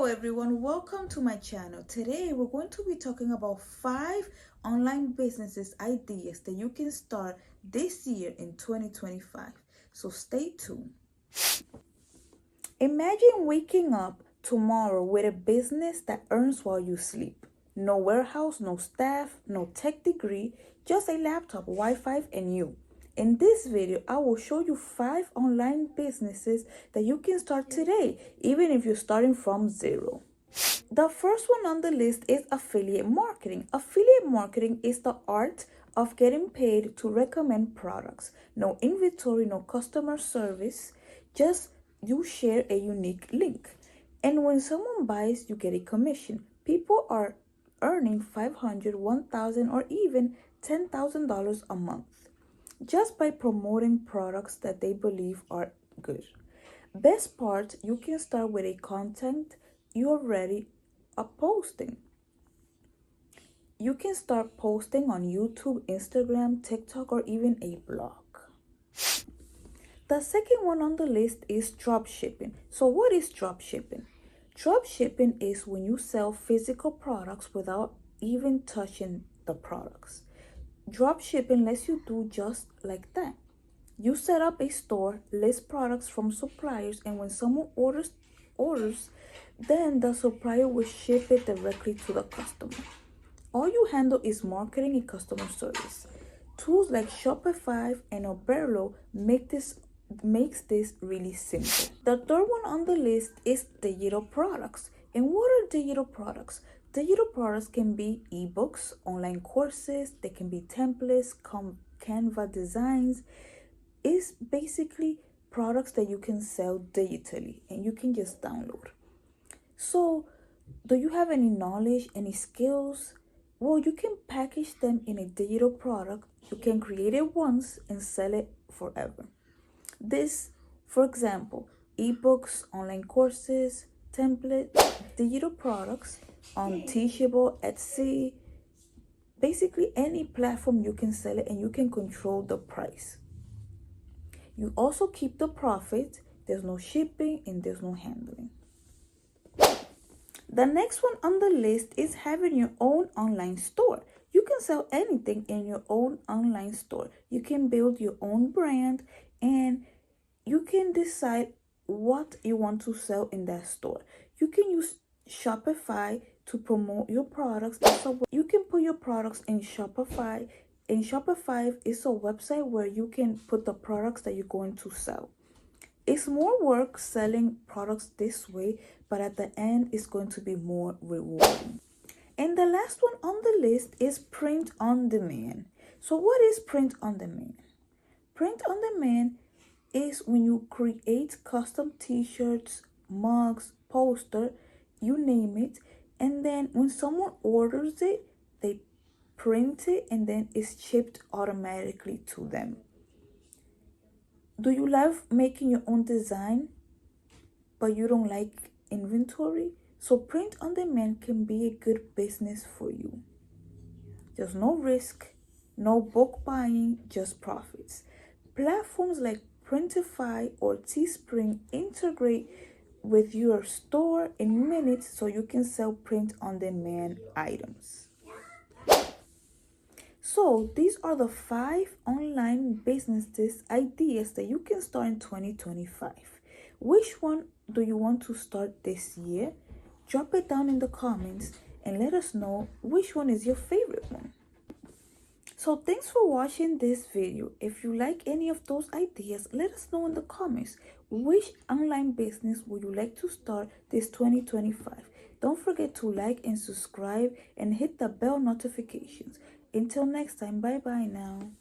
Everyone, welcome to my channel. Today we're going to be talking about 5 online businesses ideas that you can start this year in 2025. So stay tuned. Imagine waking up tomorrow with a business that earns while you sleep. No warehouse, no staff, no tech degree, just a laptop, Wi-Fi, and you. In this video, I will show you 5 online businesses that you can start today, even if you're starting from zero. The first one on the list is affiliate marketing. Affiliate marketing is the art of getting paid to recommend products. No inventory, no customer service, just you share a unique link. And when someone buys, you get a commission. People are earning $500, $1,000, or even $10,000 a month just by promoting products that they believe are good. Best part, you can start with a content you already are posting. You can start posting on YouTube, Instagram, TikTok, or even a blog. The second one on the list is drop shipping. So what is drop shipping? Drop shipping is when you sell physical products without even touching the products. Drop shipping lets you do just like that. You set up a store, list products from suppliers, and when someone orders, then the supplier will ship it directly to the customer. All you handle is marketing and customer service. Tools like Shopify and Oberlo makes this really simple. The third one on the list is digital products. And what are digital products? Digital products can be ebooks, online courses, they can be templates, Canva designs. It's basically products that you can sell digitally and you can just download. So, do you have any knowledge, any skills? Well, you can package them in a digital product. You can create it once and sell it forever. This, for example, ebooks, online courses, templates, digital products on Teachable, Etsy, basically any platform you can sell it and you can control the price. You also keep the profit. There's no shipping and there's no handling. The next one on the list is having your own online store. You can sell anything in your own online store. You can build your own brand and you can decide what you want to sell in that store. You can use Shopify to promote your products. So you can put your products in Shopify. And Shopify is a website where you can put the products that you're going to sell. It's more work selling products this way, but at the end, it's going to be more rewarding. And the last one on the list is print on demand. So what is print on demand? Print on demand is when you create custom t-shirts, mugs, poster, you name it, and then when someone orders it, they print it and then it's shipped automatically to them. Do you love making your own design but you don't like inventory? So print on demand can be a good business for you. There's no risk, no bulk buying, just profits. Platforms like Printify or Teespring integrate with your store in minutes so you can sell print on demand items. So these are the 5 online businesses ideas that you can start in 2025. Which one do you want to start this year? Drop it down in the comments and let us know which one is your favorite one. So thanks for watching this video. If you like any of those ideas, let us know in the comments. Which online business would you like to start this 2025? Don't forget to like and subscribe and hit the bell notifications. Until next time, bye bye now.